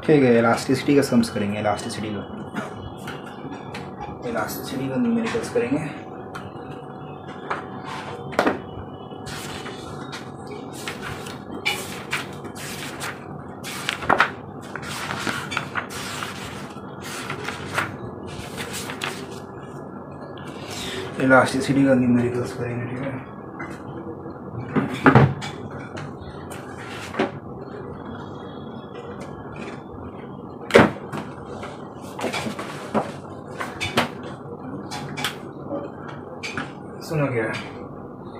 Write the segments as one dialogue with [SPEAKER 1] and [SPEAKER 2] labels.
[SPEAKER 1] ठीक है, इलास्टिसिटी का सम्स करेंगे। इलास्टिसिटी का न्यूमेरिकल्स करेंगे। इलास्टिसिटी का न्यूमेरिकल्स करेंगे, ठीक है। सुनो क्या,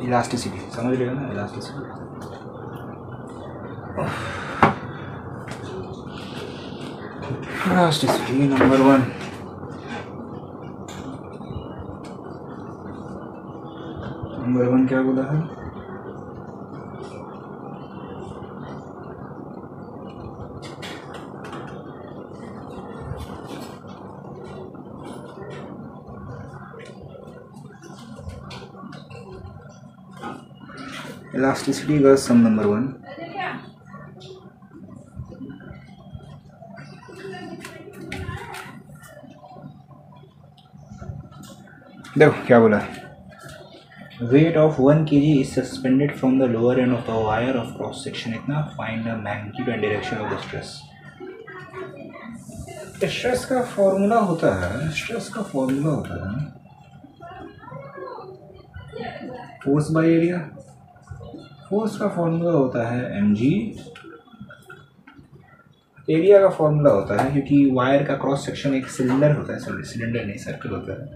[SPEAKER 1] इलास्टिसिटी समझ रहे हो ना? Elasticity number 1। नंबर 1 क्या बोला है? इलास्टिसिटी का सम नंबर 1। देखो क्या बोला है। Weight of 1 kg is suspended from the lower end of the wire of cross section इतना, find the magnitude and direction of the stress. Stress का फॉर्मूला होता है फोर्स बाय एरिया। फोर्स का फॉर्मूला होता है mg। एरिया का formula होता है, क्योंकि वायर का क्रॉस सेक्शन एक सिलेंडर होता है, सॉरी सिलेंडर नहीं, सर्कल होता है,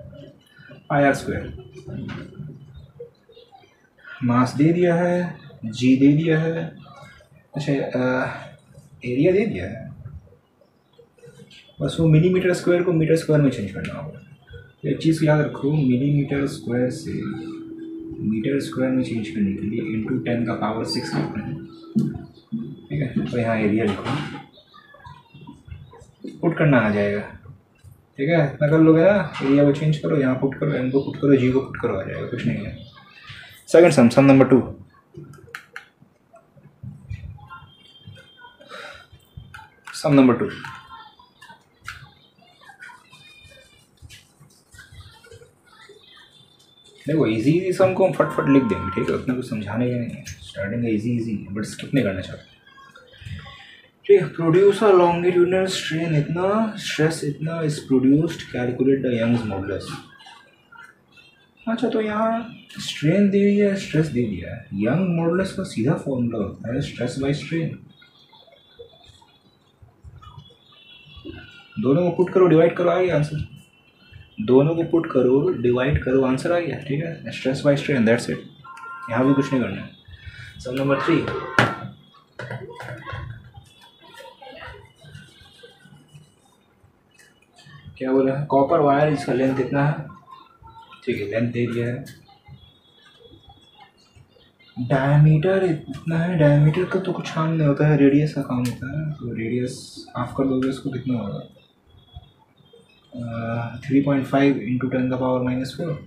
[SPEAKER 1] πr²। मास दे दिया है, g दे दिया है, अच्छा एरिया दे दिया है, बस वो मिलीमीटर स्क्वायर को मीटर स्क्वायर में चेंज करना होगा। एक चीज़ याद रखो, मिलीमीटर स्क्वायर से मीटर स्क्वायर में चेंज करने के लिए इंटू 10 का पावर 6 लिखना है, ठीक है। तो यहाँ एरिया लिखो, पुट करना आ जाएगा, ठीक है। नकल लोगे ना, एरिया को चेंज करो, यहाँ पुट करो, एम को पुट करो, जी को पुट करो, आ जाएगा, कुछ नहीं है। सेकंड सम नंबर 2। सम नंबर 2। देखो इजी सम को हम फटफट लिख देंगे, ठीक है, उतना कुछ समझाने का नहीं है। स्टार्टिंग में इजी बट स्किप नहीं करना चाहते, ठीक है। प्रोड्यूस अ लॉन्गिट्यूडनल स्ट्रेन इतना, स्ट्रेस इतना is produced, calculate the Young's modulus. अच्छा, तो यहाँ स्ट्रेन दे दिया है, स्ट्रेस दे दिया है। यंग मॉडुलस का सीधा फॉर्मूला होता है स्ट्रेस बाय स्ट्रेन। दोनों को पुट करो, डिवाइड करो, आ गया आंसर। दोनों को पुट करो, डिवाइड करो, आंसर आ गया, ठीक है। Stress by strain, that's it. यहाँ भी कुछ नहीं करना है। सम नंबर 3। क्या बोला है? कॉपर वायर, इसका लेंथ कितना है, ठीक है, लेंथ दे दिया है। डायमीटर इतना है, डायमीटर का तो कुछ काम नहीं होता है, रेडियस का काम होता है। तो रेडियस हाफ कर दोगे, इसको कितना होगा, 3.5 इंटू 10 का पावर -4।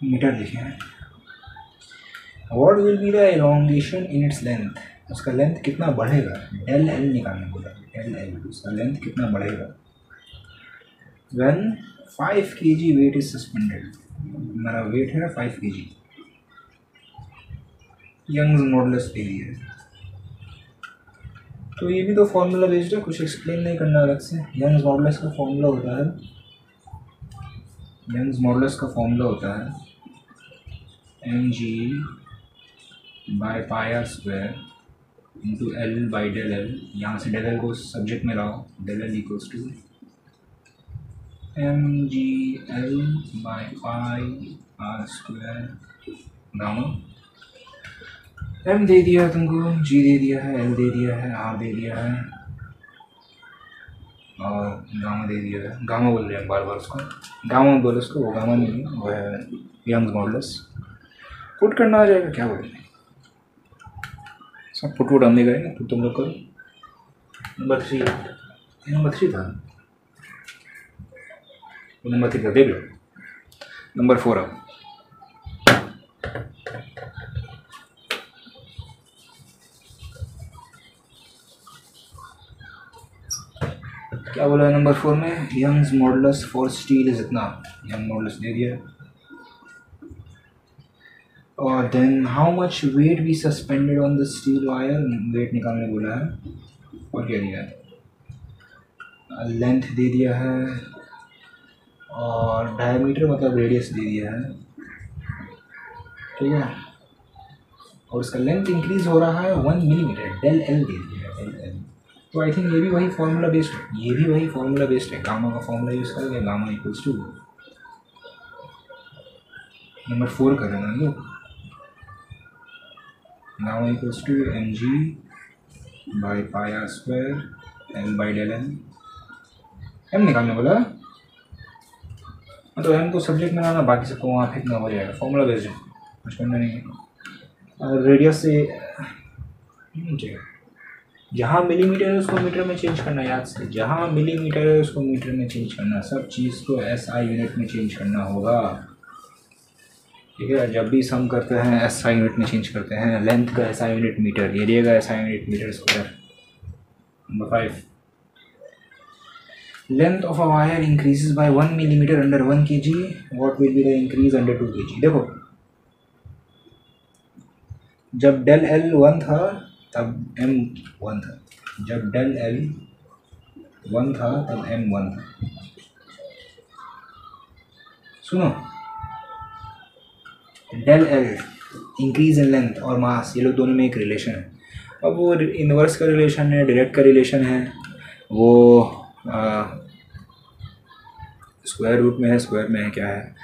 [SPEAKER 1] मीटर लिखे हैं। What will be the elongation in its length, उसका लेंथ कितना बढ़ेगा, डेल एल निकालने बोला, डेल एल, उसका लेंथ कितना बढ़ेगा। When 5 kg weight is suspended, मेरा वेट है 5 kg, यंग्स मॉडुलस दे दिया है। तो ये भी तो फॉर्मूला बेस्ड है, कुछ एक्सप्लेन नहीं करना अलग से। यंग्स मॉडुलस का फॉर्मूला होता है, mg by πr² into L by del L. यहाँ से डेल एल को सब्जेक्ट में लाओ, del L equals to mg/l by πr² gamma. m दे दिया है तुमको, g दे दिया है, l दे दिया है, r दे दिया है, और गामा दे दिया है। गामा बोल रहे हैं बार बार उसको, गामा बोलो उसको, वो गामा नहीं है, वो है यंग्स मॉडुलस। पुट करना आ जाएगा, क्या बोलेंगे, सब पुट हम नहीं करेंगे, तो तुम लोग करो। नंबर 3 था, नंबर 3 था, देख लो। नंबर 4 अब क्या बोला है नंबर 4 में? Young's modulus for steel is इतना, यंग मॉडुलस दे दिया। और then how much weight we suspended on the steel wire, weight निकालने बोला है। और क्या दिया है? लेंथ दे दिया है और डायमीटर मतलब रेडियस दे दिया है, ठीक है। और उसका लेंथ इंक्रीज हो रहा है 1 मिलीमीटर, डेल एल दे दिया है, डेल एल। तो आई थिंक ये भी वही फॉर्मूला बेस्ड है, ये भी वही फॉर्मूला बेस्ड है, गामा का फॉर्मूला यूज़ करके, गामा इक्वल्स टू नंबर 4 कर देना लोग, gamma equals to M G by pi R square L by del L. M निकालने बोला, तो एम को सब्जेक्ट में लाना, बाकी सबको वहाँ फेंकना, हो जाएगा, फॉर्मूला बेस्ड है, कुछ करना नहीं है। और रेडियस से जहाँ मिलीमीटर है उसको मीटर में चेंज करना, याद से, जहाँ मिलीमीटर है उसको मीटर में चेंज करना, सब चीज़ को एसआई यूनिट में चेंज करना होगा, ठीक है। जब भी सम करते हैं एसआई यूनिट में चेंज करते हैं। लेंथ का एसआई यूनिट मीटर, एरिया का SI unit metre square. Number 5, length of a wire increases by 1 millimetre under 1 kg, what will be the increase under 2 kg। देखो, जब डेल एल 1 था तब M 1 था, जब डेल एल 1 था तब एम 1 था। सुनो, del L increase in length और मास, ये लोग दोनों में एक रिलेशन है। अब वो इन्वर्स का रिलेशन है, डायरेक्ट का रिलेशन है, वो स्क्वायर रूट में है, स्क्वायर में है, क्या है,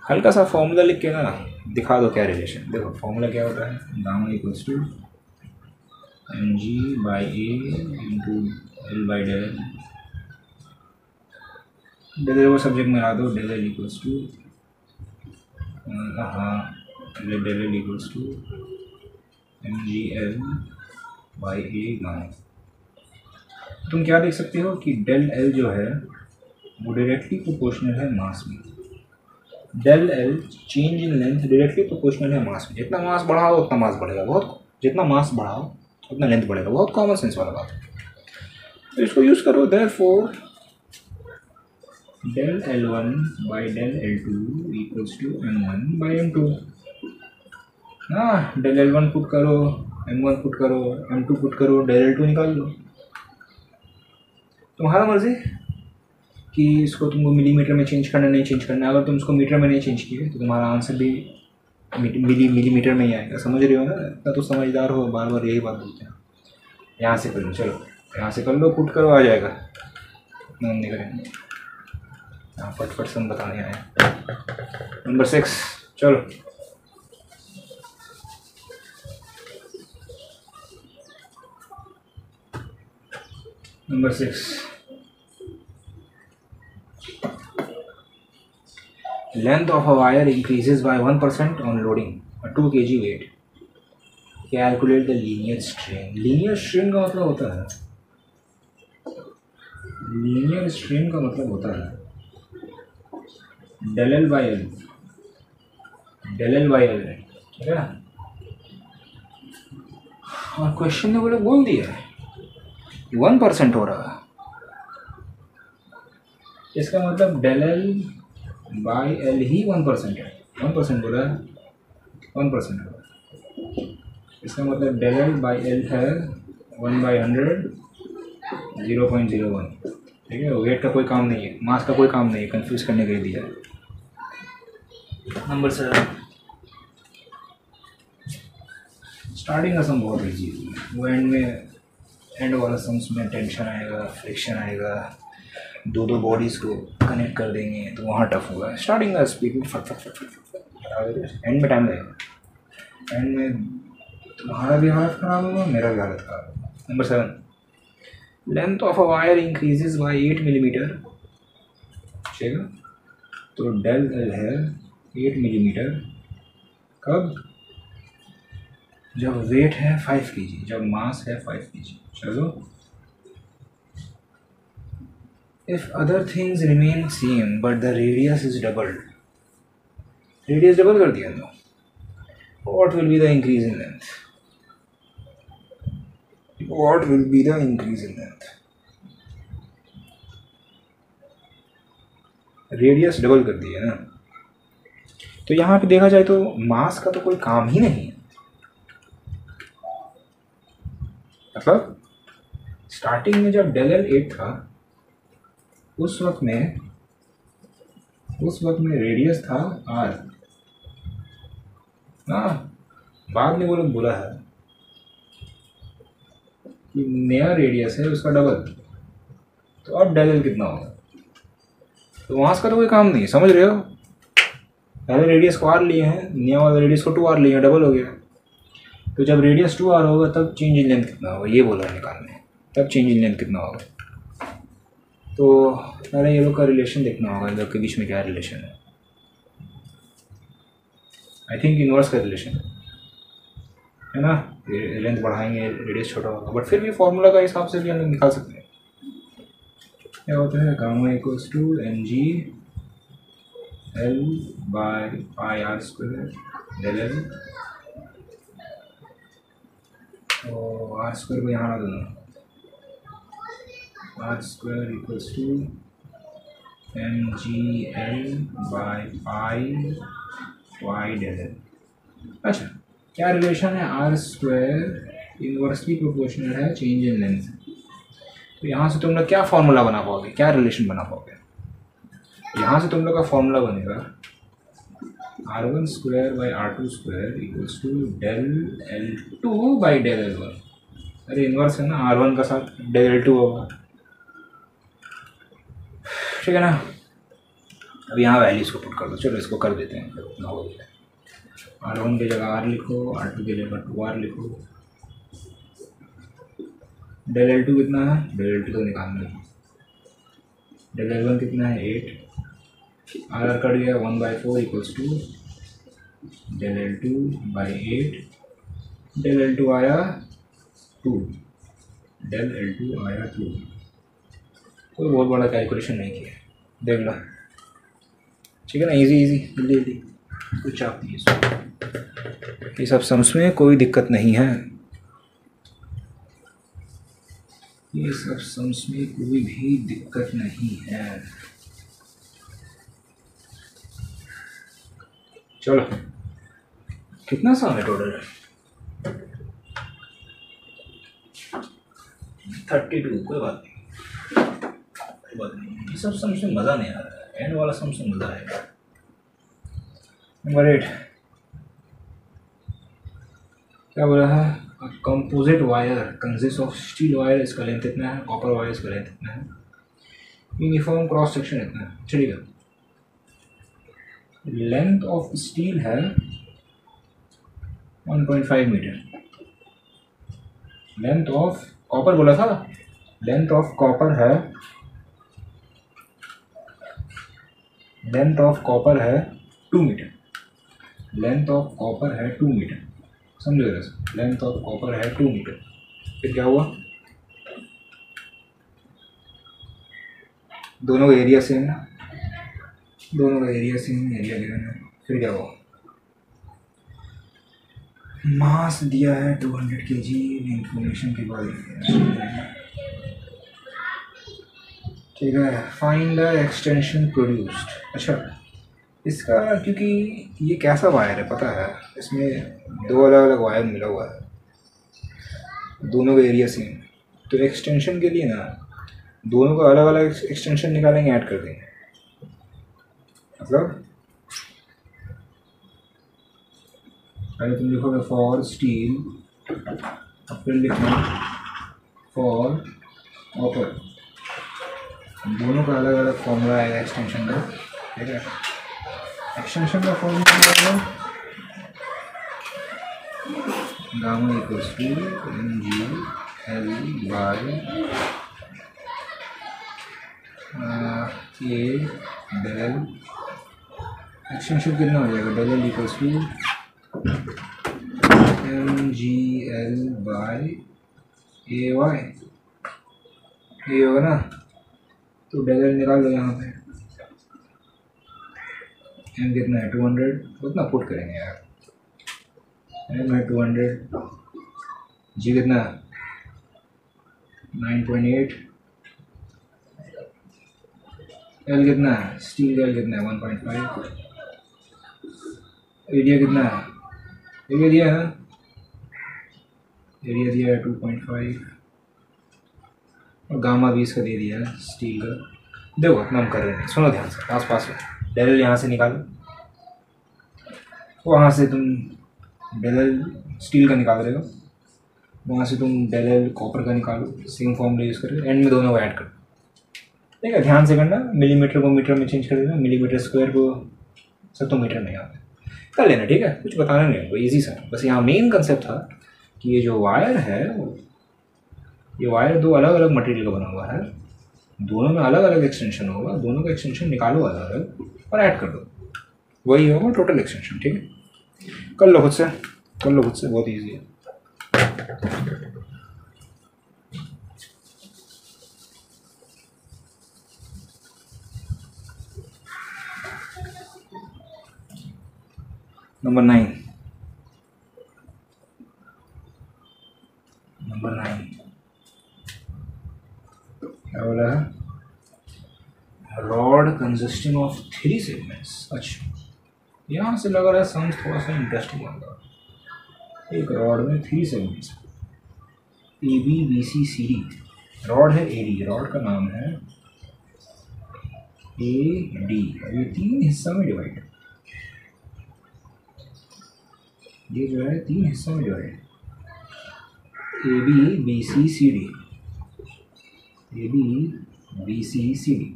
[SPEAKER 1] हल्का सा फॉर्मूला लिख के ना दिखा दो क्या रिलेशन। देखो फॉर्मूला क्या होता है, gamma equals to M G by A into L by del L. Del L को सब्जेक्ट में ला दो, डेल एल इक्वल्स टू, हाँ, del L equals to M G L by A gamma. तुम क्या देख सकते हो कि डेल एल जो है वो डायरेक्टली प्रोपोर्शनल है मास में। Del L change in length directly proportional है मास में। जितना मास बढ़ाओ उतना मास बढ़ेगा, बहुत, जितना मास बढ़ाओ उतना लेंथ बढ़ेगा, बहुत कॉमन सेंस वाला बात है। तो इसको यूज़ करो, therefore del L1 by del L2 equals to M1 by M2। हाँ, डेल L1 पुट करो, M1 पुट करो, M2 पुट करो, डेल L2 निकाल लो। तुम्हारा मर्जी कि इसको तुमको मिलीमीटर में चेंज करना, नहीं चेंज करना। अगर तुम इसको मीटर में नहीं चेंज किए तो तुम्हारा आंसर भी मिलीमीटर में ही आएगा। समझ रहे हो ना, इतना तो समझदार हो, बार बार यही बात बोलते हैं। यहाँ से कर लो, चलो यहाँ से कर लो, पुट करो, आ जाएगा, इतना नहीं करेंगे, यहाँ फट सम बताने आए। नंबर 6, चलो number 6, length of a wire increases by 1% on loading a 2 kg weight, calculate the linear strain. Linear strain का मतलब होता है, लीनियर स्ट्रेन का मतलब होता है del L by L, del L by L, ठीक है। और क्वेश्चन ने बोल दिया है 1% हो रहा है, इसका मतलब डेल एल बाई एल ही 1% है। 1% बोला है, 1% हो रहा है, इसका मतलब डेल एल बाई एल है 1/100, 0.01, ठीक है। वेट का कोई काम नहीं है, मास का कोई काम नहीं है, कंफ्यूज करने के लिए दिया है। नंबर 7, स्टार्टिंग का सम बहुत ईजी है, वो एंड वाला सम्स में टेंशन आएगा, फ्रिक्शन आएगा, दो बॉडीज़ को कनेक्ट कर देंगे तो वहाँ टफ होगा। स्टार्टिंग का स्पीड में फट, एंड में टाइम लगेगा, एंड में तुम्हारा भी हालत ख़राब होगा, मेरा भी हालत ख़राब होगा। Number 7, length of a wire increases bye 8 millimetre, ठीक है। तो डेल एल है 8 मिलीमीटर, कब? जब वेट है 5 kg, जब मास है 5 kg। चलो, if other things remain same but the radius is doubled, radius double कर दिया तो what will be the increase in length, what will be the increase in length. Radius double कर दिया ना। तो यहाँ पे देखा जाए तो मास का तो कोई काम ही नहीं है। मतलब स्टार्टिंग में जब डेल एल 8 था उस वक्त में रेडियस था आर। हाँ, बाद में वो लोग बोला है कि नया रेडियस है उसका डबल, तो अब डेल एल कितना होगा। तो मास का तो कोई काम नहीं है, समझ रहे हो। पहले रेडियस को आर लिए हैं, नया वाला रेडियस को 2r लिए हैं, डबल हो गया। तो जब रेडियस 2r होगा तब चेंज इन लेंथ कितना होगा, ये बोला निकालने। तब चेंज इन लेंथ कितना होगा। तो पहले ये लोग का रिलेशन देखना होगा, इन लोग के बीच में क्या रिलेशन है। आई थिंक इनवर्स का रिलेशन है ना। लेंथ बढ़ाएंगे रेडियस छोटा होगा, बट फिर भी फॉर्मूला का हिसाब से भी हम लोग निकाल सकते हैं। क्या होता है, gamma equals to M G L by pi R square del L. तो आर स्क्वायर को यहाँ ला दूँगा, R square equals to M G L by pi Y del L. अच्छा, क्या रिलेशन है, आर स्क्वायर इनवर्सली प्रोपोर्शनल है change in length. तो यहाँ से तुम लोग क्या फॉर्मूला बना पाओगे, क्या रिलेशन बना पाओगे। यहाँ से तुम लोग का फॉर्मूला बनेगा R1 square by R2 square equals to del L2 by del L1। अरे इन्वर्स है ना, R1 का साथ डेल L2 होगा, ठीक है ना। अब यहाँ वैल्यूज को पुट कर दो, चलो इसको कर देते हैं, उतना हो गया। R1 की जगह R लिखो, R2 की जगह 2R लिखो। डेल L2 कितना है, डेल L2 तो निकालना है। डेल L1 कितना है 8, आर कट गया 1/4 equals to del L2 by 8। Del L2 आया 2, डेल L2 आया 2। कोई बहुत बड़ा कैलकुलेशन नहीं किया, देख लो, ठीक है ना। इजी इजी जल्दी जल्दी, कुछ आप नहीं है, ये सब सम्स में कोई दिक्कत नहीं है, ये सब सम्स में कोई भी दिक्कत नहीं है। चलो, कितना सम है टोटल, 32। कोई बात नहीं, ये सब सम्स में मज़ा नहीं आ रहा है, एंड वाला सम्स में मज़ा आएगा। नंबर 8 क्या बोला है, composite wire consist of steel wire, इसका लेंथ इतना है, कॉपर वायर इसका लेंथ इतना है, यूनिफॉर्म क्रॉस सेक्शन इतना है। चलिए, लेंथ ऑफ स्टील है 1.5 मीटर, लेंथ ऑफ कॉपर बोला था, लेंथ ऑफ कॉपर है 2 मीटर, लेंथ ऑफ कॉपर है 2 मीटर, समझो जरा, लेंथ ऑफ कॉपर है 2 मीटर। फिर क्या हुआ, दोनों का एरिया सेम है, दोनों का एरिया सेम, एरिया गिवन है। फिर क्या हुआ, मास दिया है 200 kg, इंफॉर्मेशन के बाद ठीक है। Find the extension produced. अच्छा, इसका क्योंकि ये कैसा वायर है पता है, इसमें 2 अलग अलग वायर मिला हुआ है, दोनों का एरिया सेम, तो एक्सटेंशन के लिए ना दोनों का अलग अलग एक्सटेंशन निकालेंगे, ऐड कर देंगे। मतलब पहले तुम लिखोगे फॉर स्टील, फिर लिखना फॉर कॉपर, दोनों का अलग अलग फॉर्मूला आएगा एक्सटेंशन का, ठीक है। एक्सटेंशन का फॉर्मूला आएगा gamma equals to M G L by A del, extension कितना हो जाएगा, del L equals to M G L by A Y, ये होगा ना। तो डेल एल निकाल लो यहाँ पे, एम कितना है 200, उतना पुट करेंगे यार, एम है 200, जी कितना 9.8, एल कितना है, स्टील का एल कितना है 1.5, एरिया कितना है, एरिया दिया है ना, एरिया दिया है 2.5 और गामा भी इसका दे दिया है स्टील का। देखो इतना हम कर रहे हैं, सुनो ध्यान से, आस पास में डेल यहाँ से निकालो, वहाँ से तुम डेल स्टील का निकाल रहे हो, वहाँ से तुम डेल कॉपर का निकालो, सेम फॉर्मूला यूज़ करके एंड में दोनों को ऐड करो। ठीक है, ध्यान से करना, मिलीमीटर को मीटर में चेंज कर देना, मिलीमीटर स्क्वायर को सेंटीमीटर में यहाँ कर लेना। ठीक है, कुछ बताना नहीं है, ईजी सा, बस यहाँ मेन कंसेप्ट था कि ये जो वायर है, ये वायर दो अलग अलग मटेरियल का बना हुआ है, दोनों में अलग अलग एक्सटेंशन होगा, दोनों का एक्सटेंशन निकालो अलग अलग और ऐड कर दो, वही होगा टोटल एक्सटेंशन। ठीक है, कर लो खुद से, कर लो खुद से, बहुत ईजी है। नंबर 9 क्या बोला है, रॉड कंसिस्टिंग ऑफ 3 सेगमेंट्स। अच्छा, यहाँ से लग रहा है सम थोड़ा सा इंटरेस्टिंग होगा। एक रॉड में 3 segments, A B B C C D, rod है ए डी, रॉड का नाम है ए डी, ये 3 हिस्सा में डिवाइड, ये जो है 3 हिस्सों में divide, A B B C C D, A B B C C D.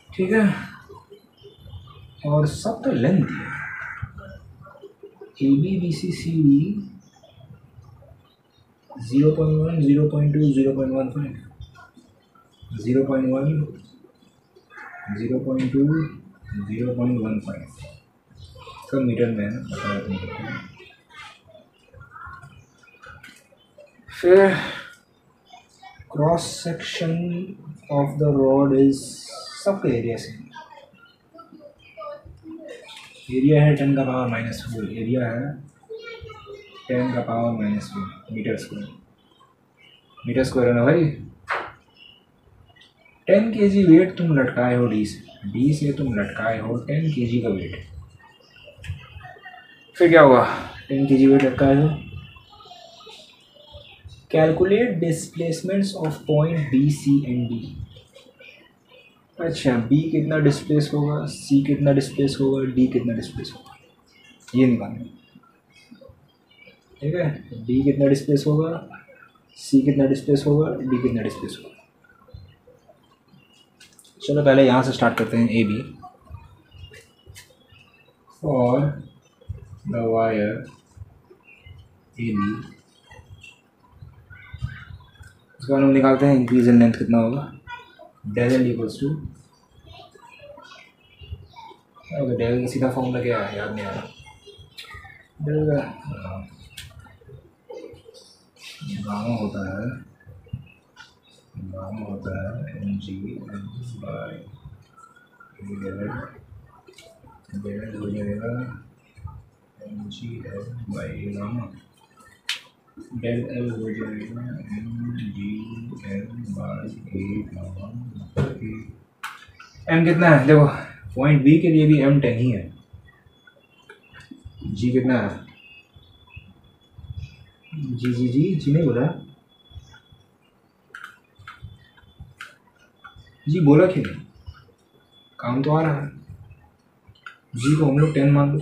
[SPEAKER 1] ठीक है, और सबका लेंथ है A B B C C D 0.1, 0.2, 0.15, 0.1, 0.2, 0.15 सब मीटर में है, बता रहा हूँ। फिर cross section of the rod is, सबका एरिया से, एरिया है 10 का पावर -4, एरिया है 10 का power -4 metre square, metre square है ना भाई। 10 kg वेट तुम लटकाए हो डी से तुम लटकाए हो 10 kg का वेट। फिर क्या हुआ, 10 kg वेट लटकाए हो, calculate displacements of point B C and D. अच्छा, बी कितना डिस्प्लेस होगा, सी कितना डिस्प्लेस होगा, डी कितना डिस्प्लेस होगा, ये निकालना। ठीक है, डी कितना डिस्प्लेस होगा, सी कितना डिस्प्लेस होगा, डी कितना डिस्प्लेस होगा। चलो पहले यहाँ से स्टार्ट करते हैं, ए बी और द वायर ए बी, उसके बाद हम निकालते हैं इंक्रीज इन लेंथ कितना होगा, del L equals to, del का सीधा फॉर्मूला क्या है, याद नहीं आ रहा, डेल का गामा होता है, गामा होता है M G L by del हो जाएगा M G L by gamma, del L हो जाएगा M G L by A gamma. M कितना है, देखो पॉइंट बी के लिए भी एम 10 ही है, जी कितना है, जी नहीं बोला, जी बोला क्यों नहीं, काम तो आ रहा है, जी को हम लोग 10 मान लो,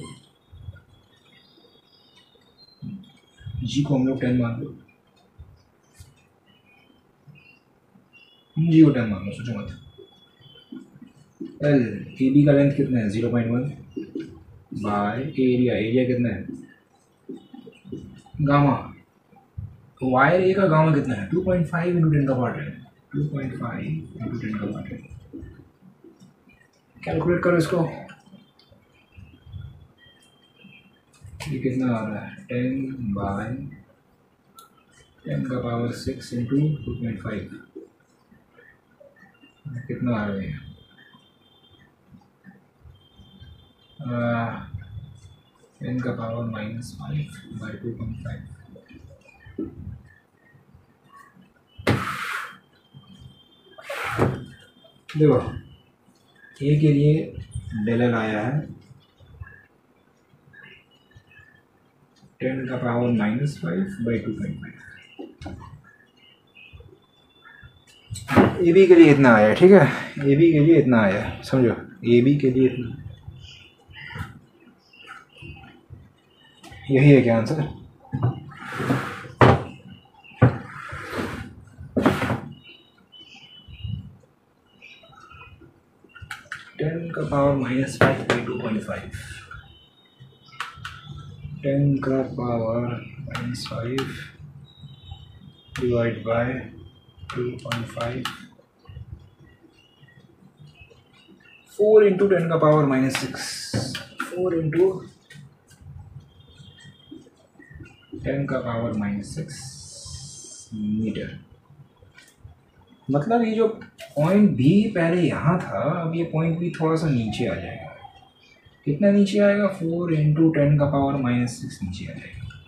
[SPEAKER 1] जी को हम लोग 10 मान लो, जी को 10 मान लो, सोचो मत। एल ए बी का लेंथ कितना है 0.1 बाय एरिया, एरिया कितना है गामा, वायर ए का गामा कितना है 2.5 इंटू 10 का पावर 10, 2.5 इंटू 10 का पावर 10, कैलकुलेट करो इसको, ये कितना आ रहा है 10 बाय 10 का पावर 6 इंटू 2.5, कितना आ रहा है 10 का पावर -5 बाई 2.5, देखो ए के लिए डेल एल आया है 10⁻⁻5/2.5। ए बी के लिए इतना आया है, ठीक है, ए बी के लिए इतना आया है, समझो, ए बी के लिए इतना, यही है क्या answer? (10⁻⁻5/2.5) 10⁻⁻5 divide by 2.5, 4 into 10⁻⁻6, 4 into 10⁻⁻6 metre. मतलब ये जो पॉइंट बी पहले यहाँ था, अब ये पॉइंट बी थोड़ा सा नीचे आ जाएगा। कितना नीचे आएगा? 4 इंटू 10⁻⁻6 नीचे आ जाएगा,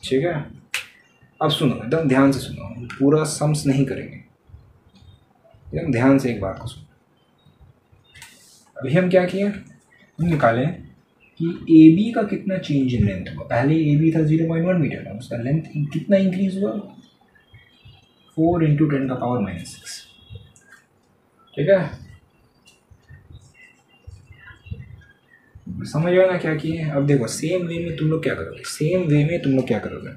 [SPEAKER 1] ठीक है। अब सुनो, एकदम ध्यान से सुनो, पूरा सम्स नहीं करेंगे, एकदम ध्यान से एक बात को सुनो। अभी हम क्या किए, हम निकालें कि ए बी का कितना चेंज इन लेंथ हुआ। पहले ए बी था 0.1 मीटर था, उसका लेंथ कितना इंक्रीज हुआ? 4 इंटू 10⁻⁻6, ठीक है। समझ आया ना क्या किए? अब देखो सेम वे में तुम लोग क्या करोगे, सेम वे में तुम लोग क्या करोगे,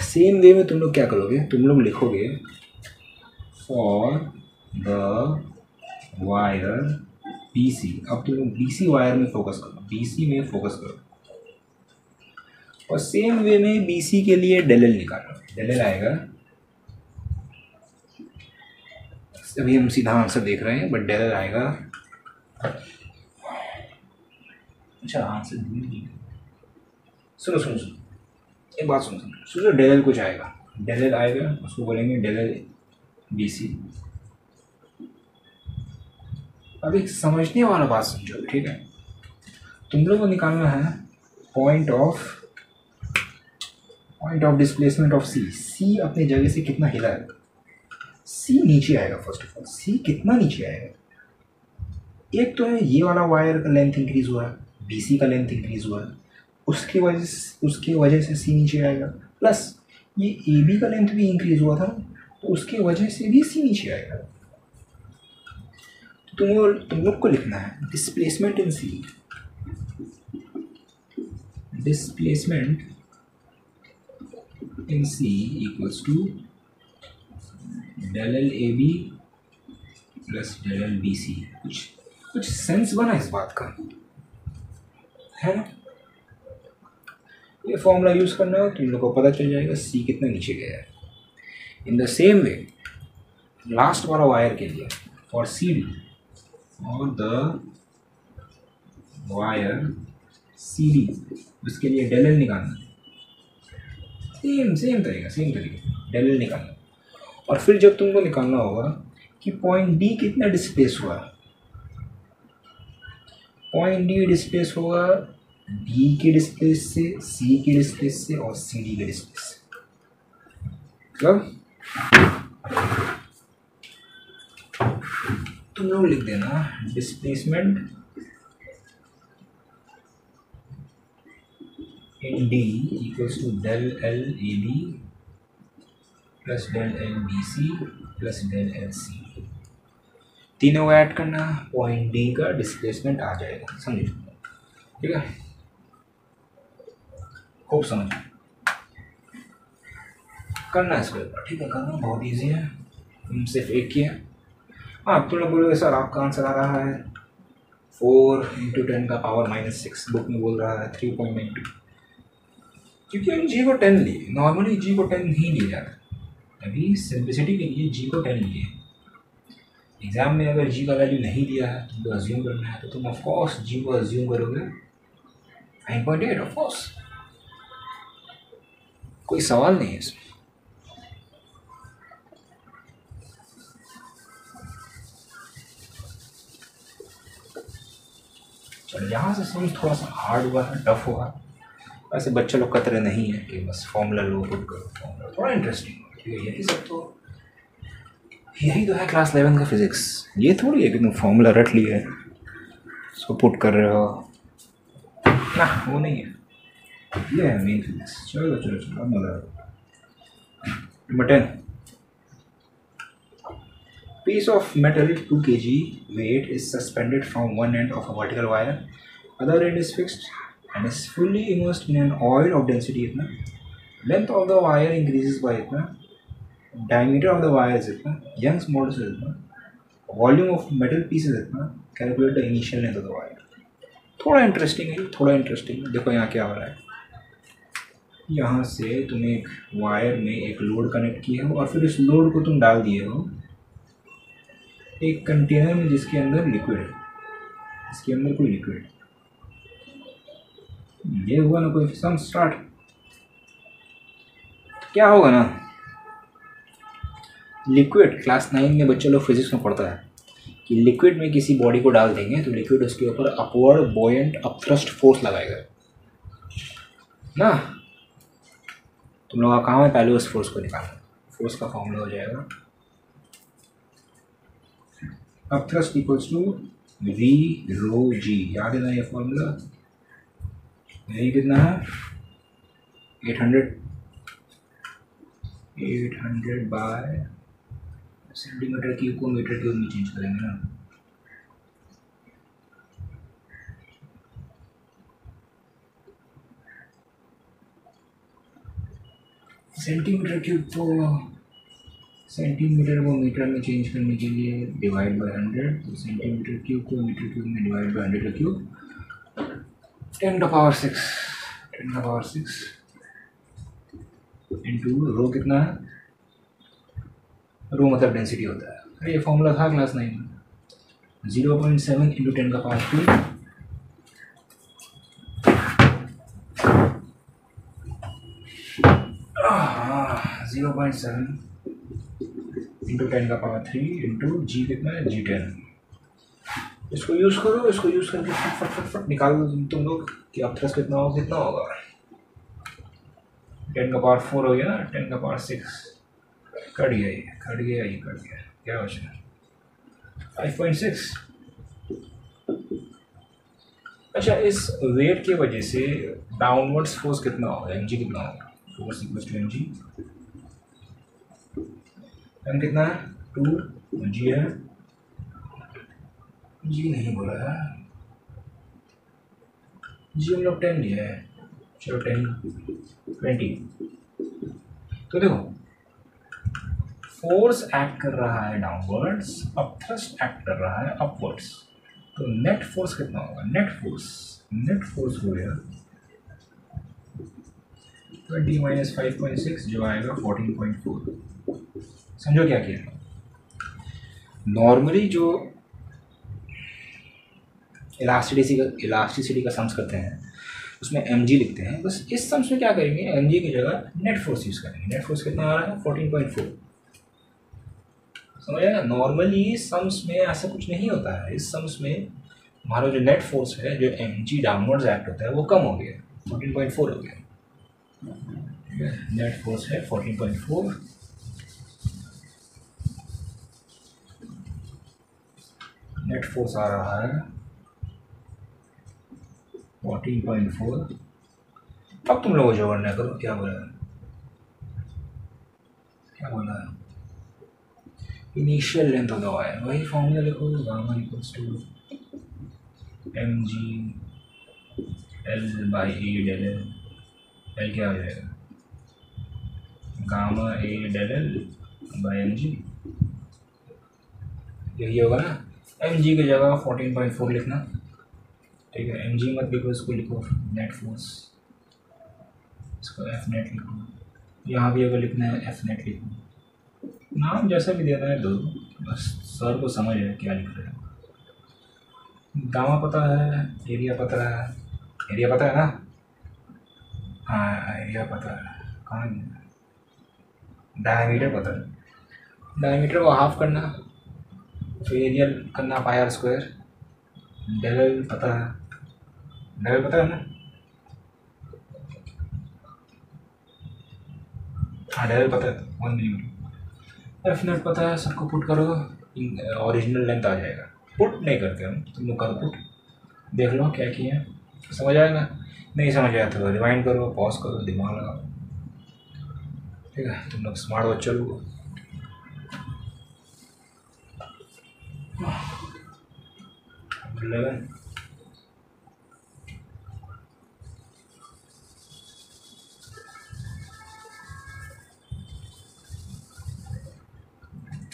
[SPEAKER 1] सेम वे में तुम लोग क्या करोगे, तुम लोग लिखोगे for the wire B C. अब तुम लोग बी सी वायर में फोकस करो, बी सी में फोकस करो, और सेम वे में बी सी के लिए डेल एल निकालो। डेल एल आएगा, अभी हम सीधा आंसर देख रहे हैं, बट डेल एल आएगा, अच्छा आंसर सुनो सुनो सुनो, एक बात सुनो सुनो सुनो, डेल एल कुछ आएगा, डेल एल आएगा, उसको बोलेंगे डेल एल बी सी। अब एक समझने वाला बात समझो, ठीक है। तुम लोग को निकालना है पॉइंट ऑफ डिस्प्लेसमेंट ऑफ सी। सी अपनी जगह से कितना हिला है? सी नीचे आएगा, फर्स्ट ऑफ ऑल सी कितना नीचे आएगा? एक तो है ये वाला वायर का लेंथ इंक्रीज हुआ है, बीसी का लेंथ इंक्रीज हुआ है, उसकी वजह से सी नीचे आएगा, प्लस ये ए बी का लेंथ भी इंक्रीज हुआ था, तो उसकी वजह से भी सी नीचे आएगा। तो तुम लोग को लिखना है displacement in C, displacement in C equals to del L A B plus del L B C. कुछ सेंस बना इस बात का, है ना? ये फॉर्मूला यूज़ करना हो, तुम लोग को पता चल जाएगा सी कितना नीचे गया है। In the same way last वाला वायर के लिए फॉर सी डी, और द वायर सी डी, उसके लिए डेल एल निकालना, सेम तरीका डेल एल निकालना। और फिर जब तुमको निकालना होगा कि पॉइंट डी कितना डिस्प्लेस हुआ, पॉइंट डी डिस्प्लेस होगा बी के डिस्प्लेस से, सी के डिस्प्लेस से, और सी डी के डिस्प्लेस से। मतलब तुम लोग लिख देना displacement in D equals to del L A B plus del L B C plus del L C. तीनों को ऐड करना, पॉइंट डी का डिस्प्लेसमेंट आ जाएगा, समझो, ठीक है। खूब समझ करना है इसको, ठीक है, करना बहुत इजी है, हम सिर्फ एक किया। हाँ, तुम लोग बोलोगे सर आपका आंसर आ रहा है 4 इंटू 10⁻⁻6, बुक में बोल रहा है 3.92, क्योंकि हम जी को 10 लिए, नॉर्मली जी को 10 नहीं लिए जाता, अभी सिंप्लिसिटी के लिए जी को 10 लिए। एग्जाम में अगर जी का वैल्यू नहीं दिया है, तुमको अज्यूम करना है, तो तुम ऑफकोर्स जी को अज्यूम करोगे 9.8, ऑफकोर्स, कोई सवाल नहीं है इसमें। चलो यहाँ से सम थोड़ा सा हार्ड हुआ है, टफ हुआ। वैसे बच्चे लोग का तरह नहीं है कि बस फॉर्मूला लो पुट करो, फॉर्मूला थोड़ा इंटरेस्टिंग है, यही सब तो यही तो है क्लास 11 का फिजिक्स। ये थोड़ी है कि तुम फॉर्मूला रट लिए है उसको पुट कर रहे हो ना, वो नहीं है, ये है मेन फिजिक्स। चलो चलो चलो अब मजा number 10। Piece of metal 2 kg weight is suspended from one end of a vertical wire, other end is fixed and is fully immersed in an oil of density इतना, length of the wire increases by इतना, diameter of the wire is इतना, Young's modulus is इतना, volume of metal piece is इतना, calculate the initial length of the wire। थोड़ा interesting है, थोड़ा interesting है। देखो यहाँ क्या हो रहा है, यहाँ से तुम एक वायर में एक लोड कनेक्ट किए हो और फिर इस लोड को तुम डाल दिए हो एक कंटेनर में जिसके अंदर लिक्विड है, इसके अंदर कोई लिक्विड, ये हुआ ना कोई सम स्टार्ट। क्या होगा ना, लिक्विड क्लास 9 में बच्चे लोग फिजिक्स में पढ़ता है कि लिक्विड में किसी बॉडी को डाल देंगे तो लिक्विड उसके ऊपर अपवर्ड बॉयंट अपथ्रस्ट फोर्स लगाएगा ना। तुम लोग का काम है पहले उस फोर्स को निकालना। फोर्स का फॉर्मूला हो जाएगा अपथ्रस्ट इक्वल्स टू वी रो जी, याद है ना ये फॉर्मूला। यही कितना है 800 बाय सेंटीमीटर क्यूब को मीटर क्यूब में चेंज करेंगे ना। सेंटीमीटर क्यूब को सेंटीमीटर को मीटर में चेंज करने के लिए डिवाइड बाय 100, तो सेंटीमीटर क्यूब को मीटर क्यूब में डिवाइड बाय 100 का क्यूब 10⁶ इंटू रो कितना है, रो मतलब डेंसिटी होता है। अरे ये फॉर्मूला था क्लास 9 में, 0.7 इंटू 10⁻², जीरो 0.7 इंटू 10⁻³ इंटू जी कितना है G10। इसको यूज़ करो, इसको यूज़ करके फट फट फट निकाल दो तुम लोग कि अपथ्रस्ट कितना होगा 10⁻⁴ हो गया ना, 10⁻⁶ कट गया, ये कट गया, ये कट गया, क्या बचा 5.6। अच्छा, इस वेट की वजह से डाउनवर्ड्स फोर्स कितना होगा, mg कितना होगा, force equals to mg, m कितना है 2, g है, g नहीं बोला है, g हम लोग 10 लिया है, चलो 10 20। तो देखो फोर्स एक्ट कर रहा है डाउनवर्ड्स, अपथ्रस्ट एक्ट कर रहा है अपवर्ड्स, तो नेट फोर्स कितना होगा, नेट फोर्स हो गया 20 - 5.6 जो आएगा 14.4। समझो क्या किया, नॉर्मली जो इलास्टिसिटी का सम्स करते हैं उसमें mg लिखते हैं, बस इस सम्स में क्या करेंगे, mg की जगह नेट फोर्स यूज़ करेंगे। नेट फोर्स कितना आ रहा है 14.4, समझ आया। नॉर्मली सम्स में ऐसा कुछ नहीं होता है, इस सम्स में हमारा जो नेट फोर्स है, जो mg डाउनवर्ड्स एक्ट होता है वो कम हो गया, 14.4 हो गया, ठीक है। नेट फोर्स है 14.4, नेट फोर्स आ रहा है 14.4। अब तुम लोग जो करना करो, क्या बोला है, initial length of the wire, वही फॉर्मूला लिखो, gamma equals to mg L by A del L, L क्या हो जाएगा gamma A del L by mg, यही होगा ना। mg की जगह 14.4 लिखना, ठीक है। mg मत लिखो, इसको लिखो नेट फोर्स, इसको एफ नेट लिखो, यहाँ भी अगर लिखना है एफ नेट लिखो, नाम जैसा भी देना है दो, बस सर को समझ है क्या लिख रहे हैं। गामा पता है, एरिया पता है, एरिया पता है ना, हाँ एरिया पता है, कहाँ डायमीटर पता है, डायमीटर को हाफ करना तो एरिया करना πr², डेल एल पता है, डेल पता है ना? हाँ डेल पता है, 1 मिलीमीटर। एफ नेट पता है सबको, पुट करो ओरिजिनल लेंथ आ जाएगा। पुट नहीं करते हम, तुम लोग करो पुट, देख लो क्या किया है, समझ आएगा। नहीं समझ आया तो रिवाइंड करो, पॉज करो, दिमाग लगाओ, ठीक है? तुम लोग स्मार्ट बच्चे लोग।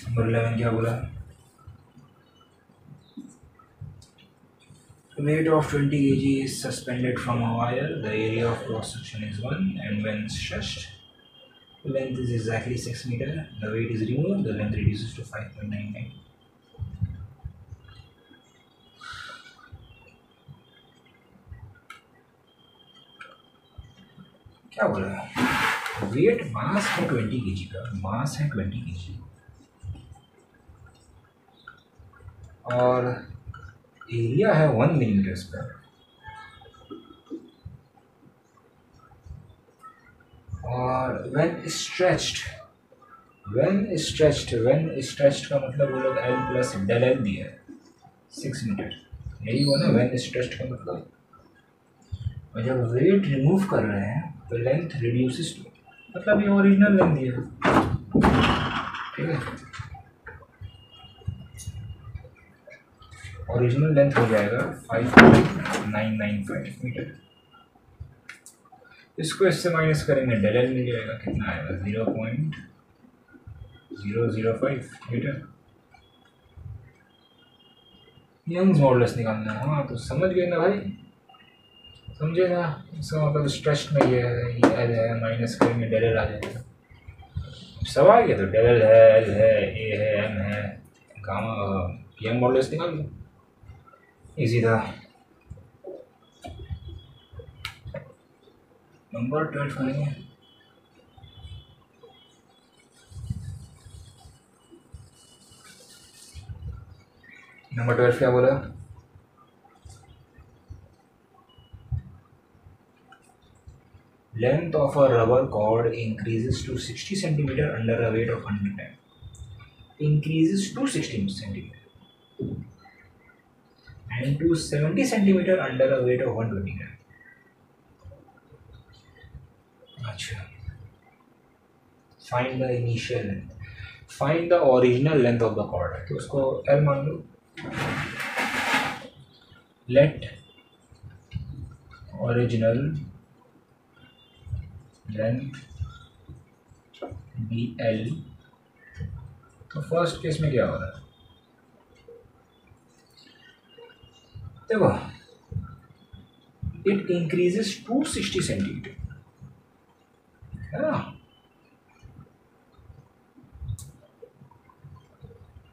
[SPEAKER 1] नंबर 11 क्या बोला? Weight of 20 kg is suspended from a wire. The area of cross section is 1, and when stretched, the length is exactly 6 meter. The weight is removed. The length reduces to 5.99. क्या बोल रहा है? Weight mass है 20 kg का, मास है 20 kg, और area है 1 millimetre square, और व्हेन स्ट्रेच्ड का मतलब वो लोग एल प्लस डेल एल दिया है 6 मीटर, यही वो ना व्हेन स्ट्रेच्ड का मतलब। और जब वेट रिमूव कर रहे हैं तो लेंथ रिड्यूसेस टू, मतलब ये ओरिजिनल लेंथ दिया है, ठीक है? ओरिजिनल लेंथ हो जाएगा 5.995 मीटर। इसको इससे माइनस करेंगे, डेल एल मिल जाएगा, कितना आएगा? 0.005 मीटर। यंग्स मॉडुलस निकालना है, हाँ तो समझ गए ना भाई, समझे ना? इसका मतलब स्ट्रेच में ये एल है, माइनस करेंगे डेल एल आ जाएगा। सब आ गया तो डेल एल है, एल है, ए है, एम है, गामा, यंग मॉडुलस निकाल लो, इजी था। नंबर 12 करेंगे। नंबर 12 क्या बोला? Length of a rubber cord increases to 60 centimeter under a weight of 100 grams. Increases to 60 centimeter and to 70 centimeter under a weight of 120 grams. अच्छा, find the initial length, find the original length of the cord, तो उसको L मान लो। Let original length be L, तो first case में क्या हो रहा है? देखो, इट इंक्रीजेस टू 60 सेंटीमीटर, है ना?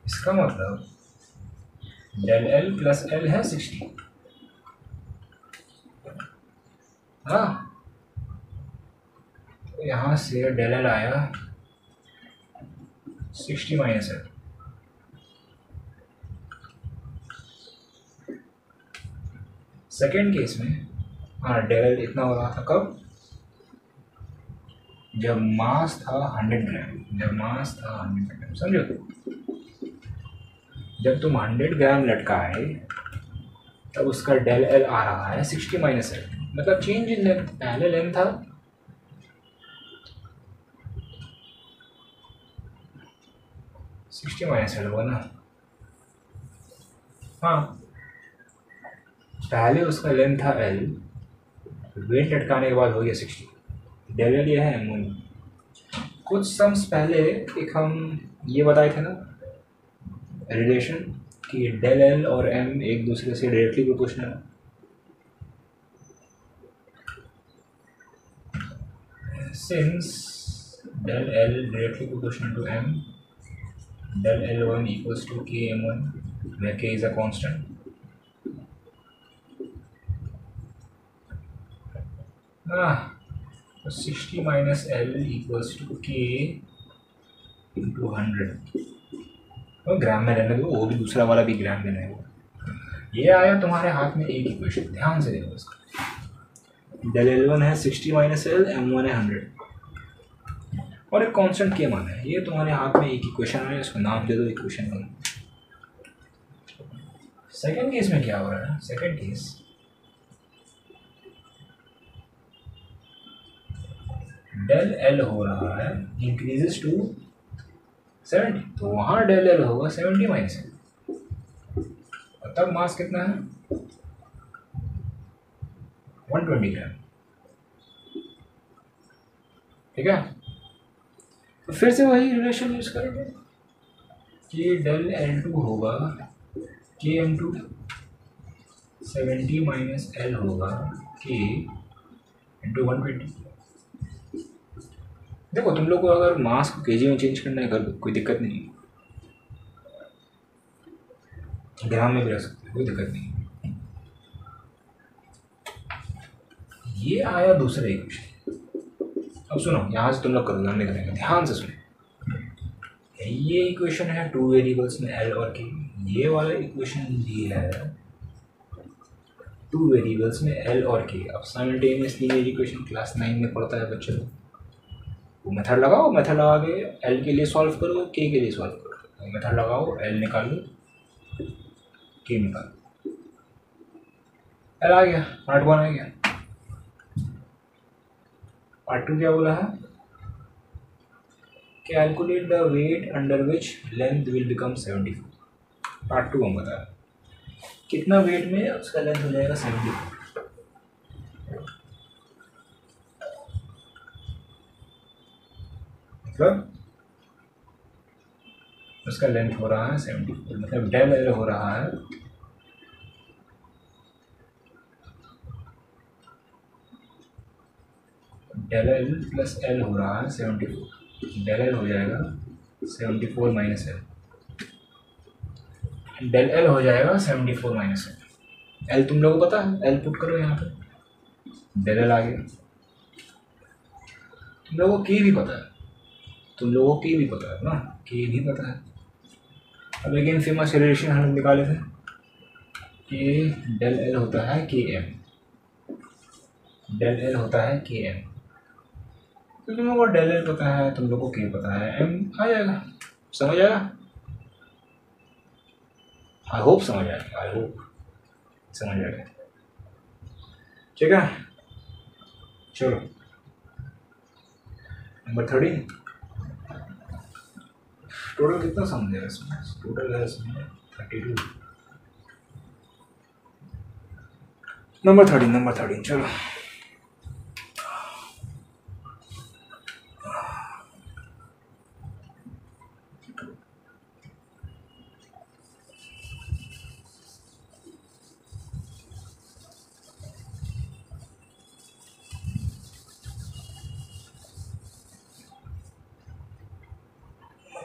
[SPEAKER 1] इसका मतलब डेल एल प्लस एल है 60, हाँ? तो यहाँ से डेल एल आया 60 माइनस एल, सेकेंड केस में हाँ डेल एल इतना हो रहा था, कब? जब मास था 100 ग्राम, जब मास था 100 ग्राम, समझो? जब तुम 100 ग्राम लटकाए तब उसका डेल एल आ रहा है 60 माइनस एल, मतलब चेंज इन लेंथ। पहले लेंथ था 60 माइनस एल, हुआ ना? हाँ, पहले उसका लेंथ था एल, वेट लटकाने के बाद हो गया 60, डेल एल ये है एम। कुछ सम्स पहले एक हम ये बताए थे ना रिलेशन, कि डेल एल और एम एक दूसरे से डायरेक्टली प्रोपोर्शनल है। Since del L directly proportional to M, del L1 equals to Km1, where K is a constant. So 60 minus L equals to K into 100. तो ग्राम में रहने दो, वो भी दूसरा वाला भी ग्राम में रहेगा। ये आया तुम्हारे हाथ में एक इक्वेशन, ध्यान से देखो इसका। डेल L1 है 60 माइनस एल, M1 है 100 और एक कांस्टेंट के मान है। ये तुम्हारे हाथ में एक इक्वेशन है, इसको नाम दे दो इक्वेशन का। सेकंड केस में क्या हो रहा है? सेकंड केस डेल एल हो रहा है इंक्रीजेस टू 70, तो वहाँ डेल एल होगा 70 माइनस एल, और तब मास कितना है? 120 ग्राम। ठीक है, तो फिर से वही रिलेशन यूज करेंगे कि डेल L2 होगा KM2, 70 माइनस एल होगा K इंटू 120। देखो तुम लोग को अगर मास को केजी में चेंज करना है कर दो, कोई दिक्कत नहीं है, ग्राम में भी रख सकते हो, कोई दिक्कत नहीं है। ये आया दूसरा इक्वेशन। अब सुनो, यहाँ से तुम लोग करो, हम नहीं करेंगे, ध्यान से सुनो। ये इक्वेशन है 2 वेरिएबल्स में एल और के, ये वाला इक्वेशन भी है 2 वेरिएबल्स में एल और के। अब साइमल्टेनियसली ये इक्वेशन क्लास 9 में पढ़ता है बच्चों, वो मेथड लगाओ, मेथड लगा के एल के लिए सॉल्व करो, के लिए सॉल्व करो, मेथड लगाओ, एल निकालो, के निकालो, एल आ गया, पार्ट 1 आ गया। पार्ट 2 क्या बोला है? Calculate the weight under which length will become 74। Part 2 हम बता रहे हैं कितना वेट में उसका लेंथ हो जाएगा 74। मतलब उसका लेंथ हो रहा है 74, मतलब डेल एल हो रहा है डेल एल प्लस एल हो रहा है 74। डेल एल हो जाएगा 74 माइनस एल, डेल एल हो जाएगा 74 माइनस एल। एल तुम लोगों को पता है, एल पुट करो यहाँ पे, डेल एल आ गया। तुम लोगों को के भी पता है, तुम लोगों को के भी पता है ना, के भी पता है। अब लेकिन फेमस रिलेशन हम निकाले थे कि डेल एल होता है के एम, डेल एल होता है के एम। तो तुम लोगों को डेल एल पता है, तुम लोगों को के पता है, एम आ जाएगा, समझ आएगा? आई होप समझ आएगा, आई होप समझ आएगा। ठीक है, चलो नंबर 13। टोटल कितना समझ है इसमें? टोटल है इसमें 32। नंबर 13 चलो।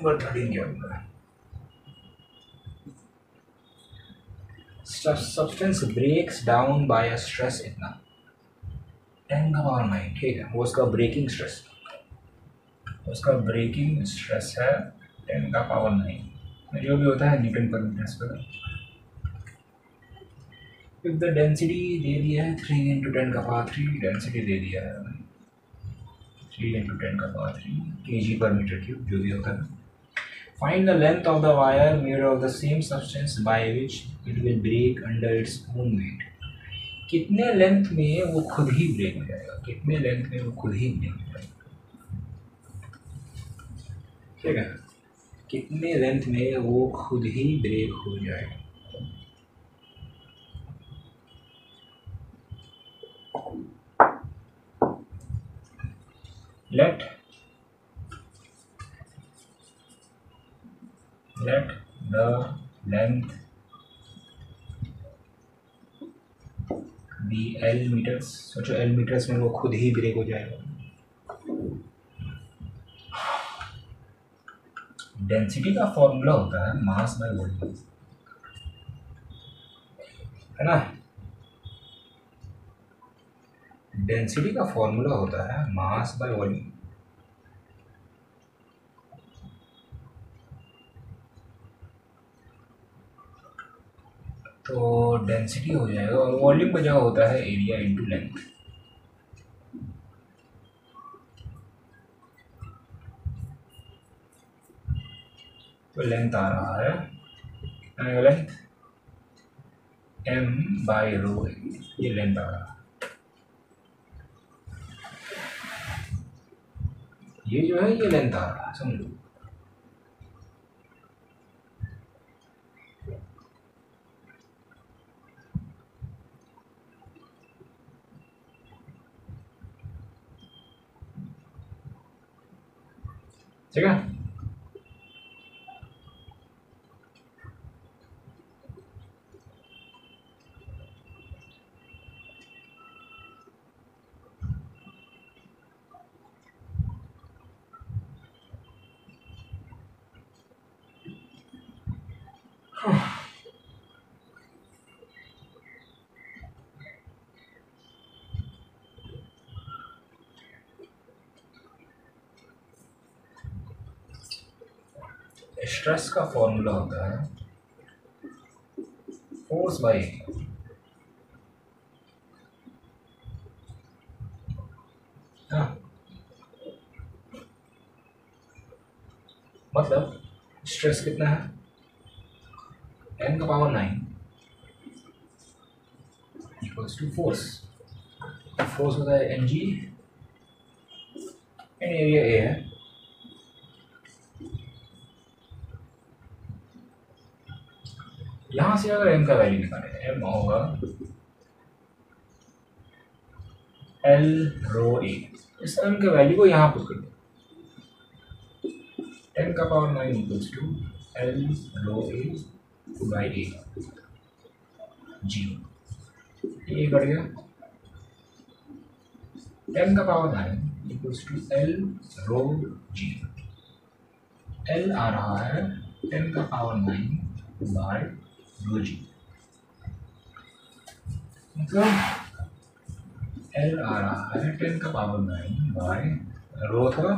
[SPEAKER 1] नंबर 13 क्या होता है? Substance breaks down by a stress इतना 10 का पावर 9। ठीक है, वो उसका ब्रेकिंग स्ट्रेस, उसका ब्रेकिंग स्ट्रेस है 10 का पावर 9, जो भी होता है newton per metre square. If the density दे दिया है 3 इंटू 10 का पावर 3, डेंसिटी दे दिया है 3 इंटू 10 का पावर 3 kg पर मीटर क्यूब, जो भी होता है। Find the length of the wire made of the same substance by which it will break under its own weight। कितने लेंथ में वो खुद ही ब्रेक हो जाएगा, कितने लेंथ में वो खुद ही ब्रेक हो जाएगा। ठीक है, कितने लेंथ में वो खुद ही ब्रेक हो जाएगा। let the length be L metres. सोचो L मीटर्स में वो खुद ही ब्रेक हो जाएगा। डेंसिटी का फॉर्मूला होता है मास बाय वॉल्यूम, है ना? डेंसिटी का फॉर्मूला होता है मास बाय वॉल्यूम। तो डेंसिटी हो जाएगा, और वॉल्यूम का जगह होता है एरिया इंटू लेंथ। तो लेंथ आ रहा है कितना, लेंथ m/ρ, ये लेंथ आ रहा है। ये जो है ये लेंथ आ रहा है, समझो। ठीक है, स्ट्रेस का फॉर्मूला होता है फोर्स बाई, मतलब स्ट्रेस कितना है, n⁹ equals to force. Force होता है mg, एंड एरिया a है। यहाँ से अगर m का वैल्यू निकालें, m होगा L⁴A, इस m के वैल्यू को यहाँ पुट कर दो, 10⁹ equals to L⁴A by A g, ये कट गया। 10⁹ इक्वल्स टू L⁴g, L आ रहा है 10⁹ बाई ρg, मतलब L आ रहा है 10⁹ बाई रो था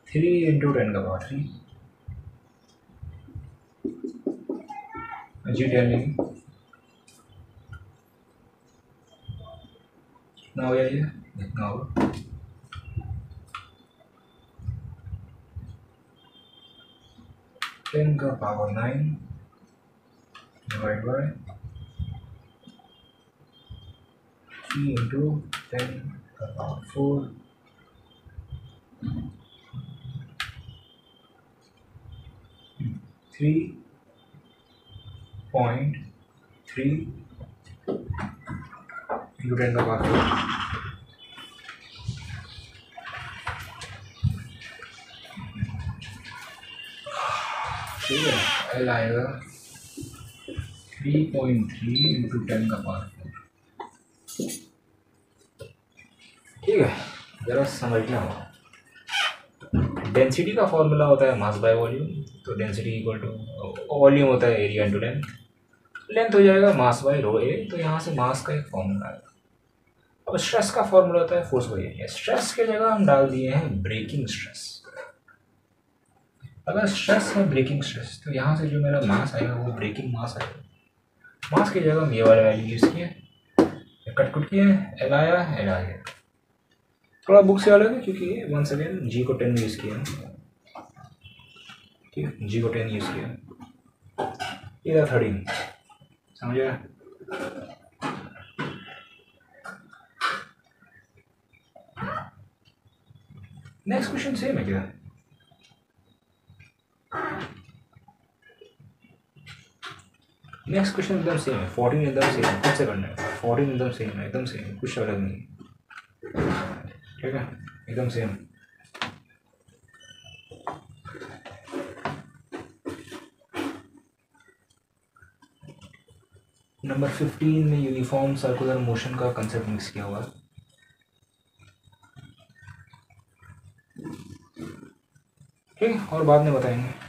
[SPEAKER 1] 3 × 10⁻³ जी 10 लेंगे, कितना हो गया ये, कितना होगा 10⁹ डिवाइड बाय 3 × 10⁴, 3.3 × 10⁻⁴, ठीक है। L आएगा 3.3 × 10⁻⁴, ठीक है। जरा समझना होगा, डेंसिटी का फॉर्मूला होता है मास बाय वॉल्यूम, तो डेंसिटी इक्वल टू वॉल्यूम होता है एरिया इंटू लेंथ, लेंथ हो जाएगा मास बाय ρ_a, तो यहाँ से मास का एक फॉर्मूला आएगा। अब स्ट्रेस का फॉर्मूला होता है फोर्स बाय एरिया। स्ट्रेस के जगह हम डाल दिए हैं ब्रेकिंग स्ट्रेस। अगर स्ट्रेस है ब्रेकिंग स्ट्रेस, तो यहाँ से जो मेरा मास आएगा वो ब्रेकिंग मास आएगा। मास की जगह हम ये वाला वैल्यू यूज़ किए, कट किए, L आया, L आ गया। थोड़ा बुक से अलग है क्योंकि वंस अगेन G को 10 यूज़ किया, ठीक है, G को 10 यूज़ किया, ये 13, समझे। नेक्स्ट क्वेश्चन सेम है क्या, नेक्स्ट क्वेश्चन एकदम सेम है, 14 एकदम सेम है, खुद से करना है, 14 एकदम सेम है, एकदम सेम, कुछ अलग नहीं, ठीक है, एकदम सेम। नंबर 15 में यूनिफॉर्म सर्कुलर मोशन का कंसेप्ट मिक्स किया हुआ है, ठीक है, और बाद में बताएंगे।